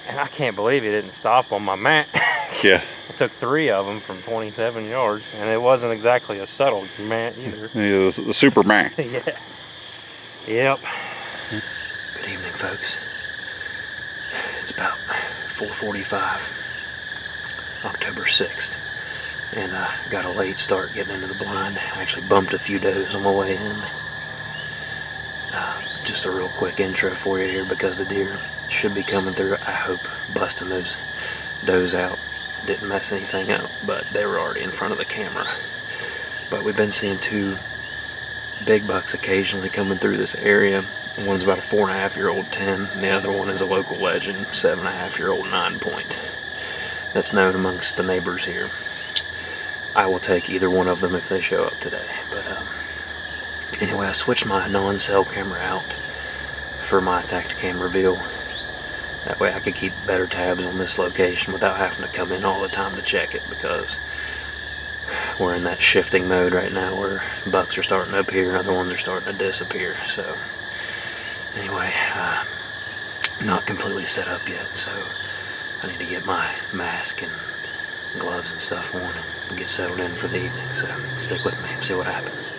And I can't believe he didn't stop on my mat. Yeah. I took 3 of them from 27 yards, and it wasn't exactly a subtle mat either. Yeah, the super man. Yeah. Yep. Good evening, folks. It's about 4:45, October 6th, and I got a late start getting into the blind. I actually bumped a few does on my way in. Just a real quick intro for you here, because the deer should be coming through. I hope busting those does out didn't mess anything up, but they were already in front of the camera. But we've been seeing 2 big bucks occasionally coming through this area. One's about a 4.5-year-old 10, and the other one is a local legend, 7.5-year-old 9-point. That's known amongst the neighbors here. I will take either one of them if they show up today. But anyway, I switched my non-cell camera out for my Tacticam reveal. That way I could keep better tabs on this location without having to come in all the time to check it, because we're in that shifting mode right now where bucks are starting to appear, other ones are starting to disappear. So anyway, not completely set up yet, so I need to get my mask and gloves and stuff on and get settled in for the evening. So stick with me, see what happens.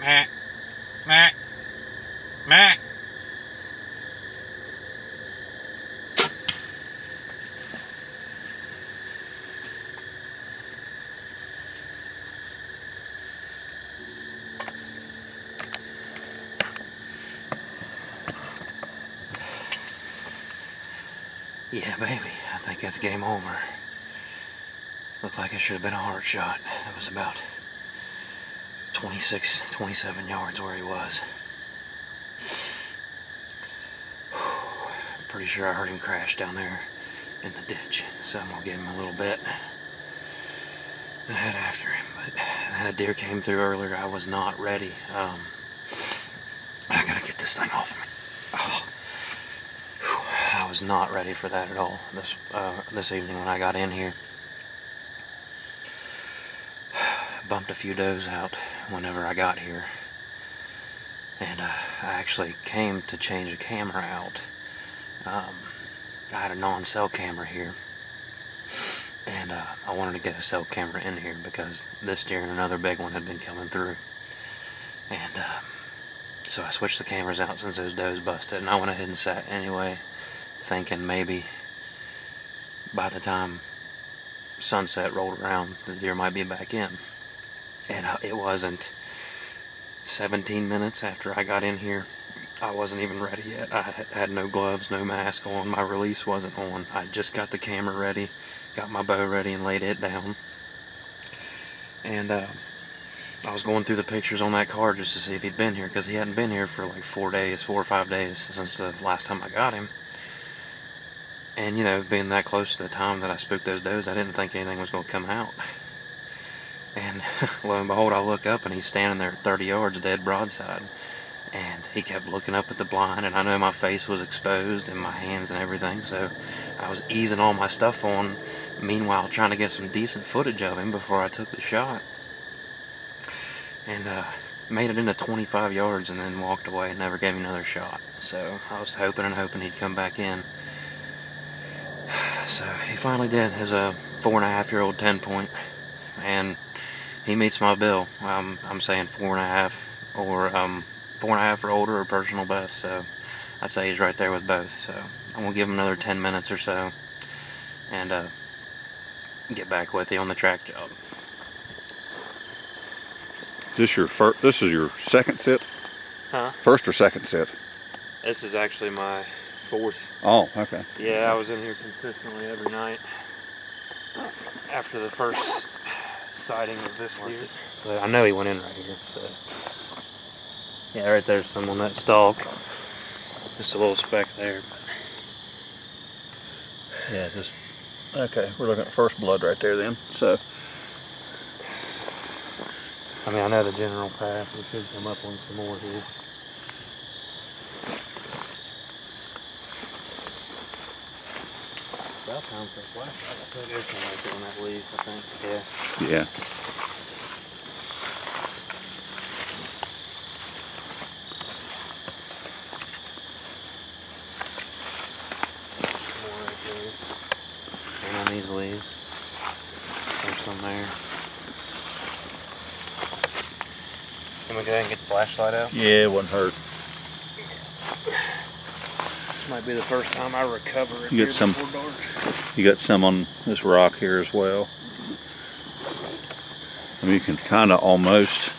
Meh. Meh. Meh. Yeah, baby, I think that's game over. Looked like it should have been a hard shot. It was about 26, 27 yards where he was. Pretty sure I heard him crash down there in the ditch, so I'm gonna give him a little bit and head after him. But that deer came through earlier. I was not ready. I gotta get this thing off me. Oh. I was not ready for that at all this evening when I got in here. bumped a few does out whenever I got here. And I actually came to change a camera out. I had a non-cell camera here. And I wanted to get a cell camera in here because this deer and another big one had been coming through. And so I switched the cameras out since those does busted. And I went ahead and sat anyway, thinking maybe by the time sunset rolled around, the deer might be back in. And it wasn't 17 minutes after I got in here. I wasn't even ready yet. I had no gloves, no mask on. My release wasn't on. I just got the camera ready, got my bow ready, and laid it down. And I was going through the pictures on that card just to see if he'd been here, because he hadn't been here for like 4 or 5 days since the last time I got him. And, you know, being that close to the time that I spooked those does, I didn't think anything was going to come out. And lo and behold, I look up and he's standing there at 30 yards dead broadside. And he kept looking up at the blind, and I know my face was exposed and my hands and everything, so I was easing all my stuff on, meanwhile trying to get some decent footage of him before I took the shot. And made it into 25 yards and then walked away and never gave me another shot. So I was hoping and hoping he'd come back in. So he finally did. His 4.5-year-old 10-point, and he meets my bill. I'm saying 4.5 or 4.5 or older or personal best. So I'd say he's right there with both. So I'm gonna give him another 10 minutes or so, and get back with you on the track job. This is your second sit? Huh? First or second sit? This is actually my 4th. Oh, okay. Yeah, I was in here consistently every night after the first sighting of this deer. But I know he went in right here. So. Yeah, right there's some on that stalk. Just a little speck there. Yeah, just okay. We're looking at first blood right there then. So I mean, I know the general path. We should come up on some more here. About time for a flashlight. I think there's some right there on that leaf, I think. Yeah. yeah. More right there. And on these leaves. There's some there. Can we go ahead and get the flashlight out? Yeah, it wouldn't hurt. This might be the first time I recover it. You got some. Before dark. You got some on this rock here as well. I mean, you can kind of almost.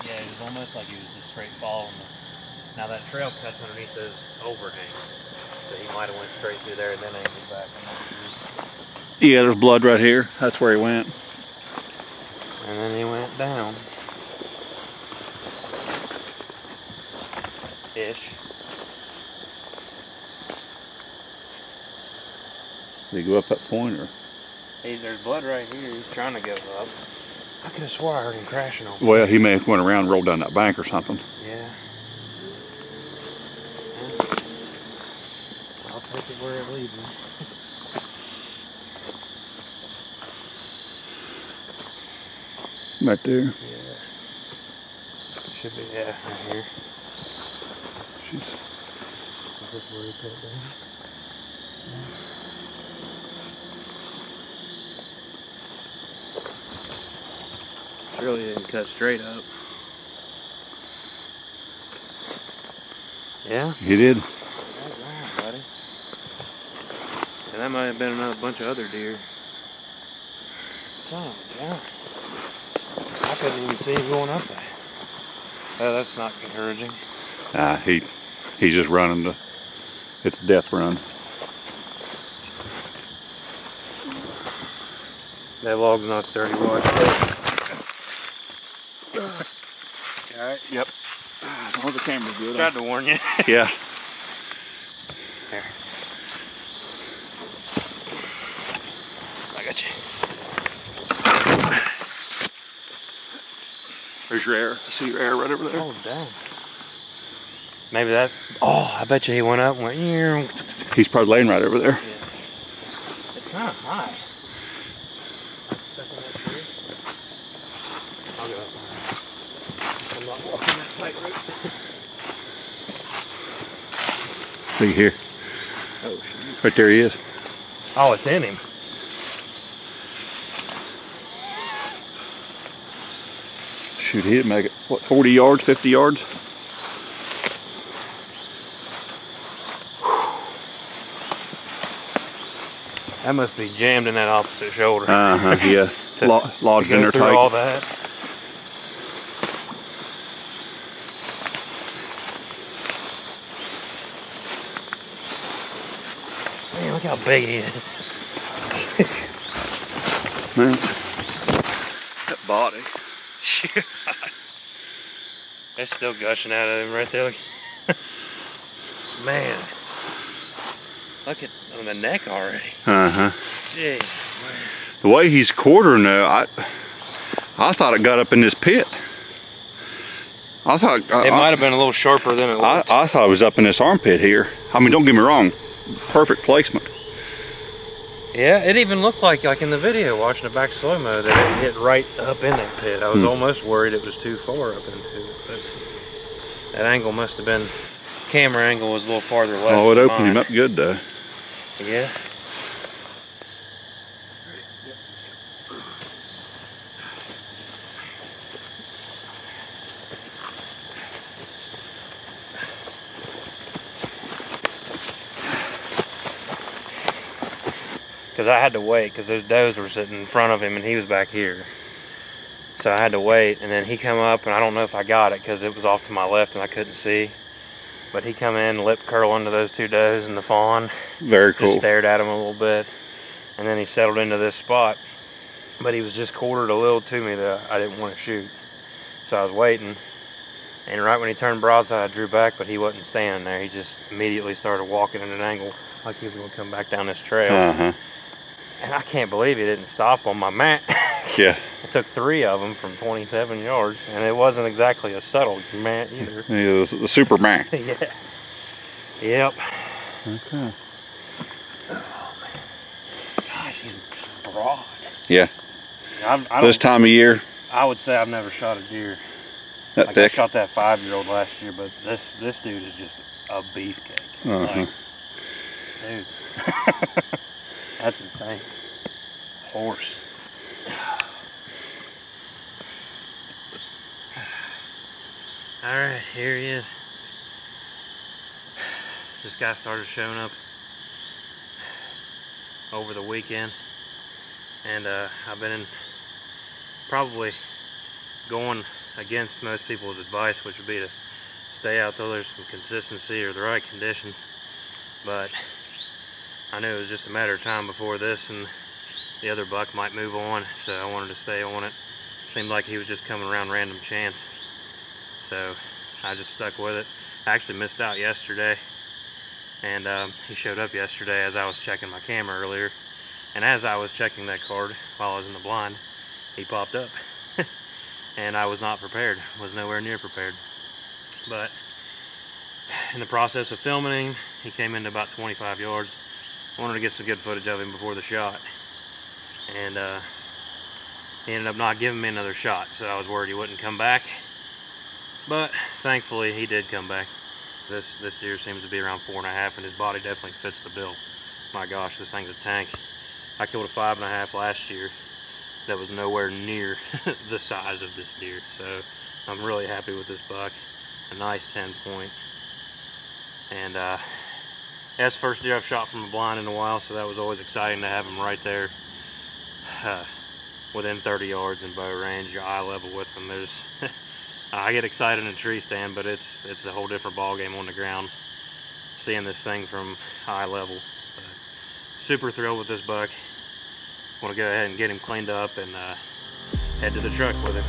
Yeah, it was almost like he was just straight following the. Now that trail cuts underneath those overhangs, so he might have went straight through there and then angled back. I'm not sure. Yeah, there's blood right here. That's where he went. And then he went down. Ish. Did he go up that point or? There's blood right here. He's trying to go up. I could have swore I heard him crashing on me. Well, he may have went around and rolled down that bank or something. Yeah. I'll take it where it leads me. Right there. Yeah. Should be, yeah, right here. Jeez. Is this where he put it down? Really didn't cut straight up. Yeah? He did. That's right, buddy. And that might have been another bunch of other deer. Son of a gun. I couldn't even see him going up there. Oh, that's not encouraging. He's just running it's a death run. That log's not sturdy, watch. Alright. Yep. As long as the camera's good. Tried to warn you. Yeah. Here. I got you. There's your arrow. I see your arrow right over there. Oh, dang. Maybe that. Oh, I bet you he went up and went. Yeah. He's probably laying right over there. It's kind of high. Stuck in that tree. See here. Oh, shoot. Right there he is. Oh, it's in him. Shoot, he'd make it, what, 40 yards, 50 yards? That must be jammed in that opposite shoulder. Yeah. Lodged in there through tight. all that. Man, look how big he is. Man, that body. It's still gushing out of him right there. Look. Man. Look at on the neck already. Jeez, man. The way he's quartering though, I thought it got up in this pit. I thought it might have been a little sharper than it looked. I thought it was up in this armpit here. I mean, don't get me wrong, perfect placement. Yeah, it even looked like in the video watching it back slow-mo that it hit right up in that pit. I was almost worried it was too far up into it, but that angle must have been, camera angle was a little farther left. Oh, it than opened mine. him up good though. Yeah. Because I had to wait because those does were sitting in front of him and he was back here. So I had to wait, and then he come up, and I don't know if I got it because it was off to my left and I couldn't see. But he come in, lip curl into those two does and the fawn. Very cool. Just stared at him a little bit, and then he settled into this spot. But he was just quartered a little to me that I didn't want to shoot. So I was waiting, and right when he turned broadside, I drew back, but he wasn't standing there. He just immediately started walking at an angle like he was going to come back down this trail. And I can't believe he didn't stop on my mat. Yeah. I took 3 of them from 27 yards, and it wasn't exactly a subtle mat either. Yeah, the Superman. Yeah. Yep. Okay. Oh, man. Gosh, he's broad. Yeah. I This time of year. I would say I've never shot a deer. That Like thick. I shot that 5-year-old last year, but this dude is just a beefcake. Like, dude. That's insane. Horse. All right, here he is. This guy started showing up over the weekend, and I've been probably going against most people's advice, which would be to stay out till there's some consistency or the right conditions. But I knew it was just a matter of time before this and the other buck might move on, so I wanted to stay on it. Seemed like he was just coming around random chance, so I just stuck with it. I actually missed out yesterday, and he showed up yesterday as I was checking my camera earlier, and as I was checking that card while I was in the blind, he popped up. And I was not prepared, was nowhere near prepared. But in the process of filming him, he came into about 25 yards. I wanted to get some good footage of him before the shot, and he ended up not giving me another shot, so I was worried he wouldn't come back. But thankfully he did come back. This deer seems to be around 4.5, and his body definitely fits the bill. My gosh, this thing's a tank. I killed a 5.5 last year that was nowhere near the size of this deer, so I'm really happy with this buck. A nice 10-point, and that's the first deer I've shot from a blind in a while, so that was always exciting to have him right there within 30 yards in bow range, your eye level with him. There's I get excited in a tree stand, but it's a whole different ball game on the ground, seeing this thing from eye level. Super thrilled with this buck. Want to go ahead and get him cleaned up and head to the truck with it.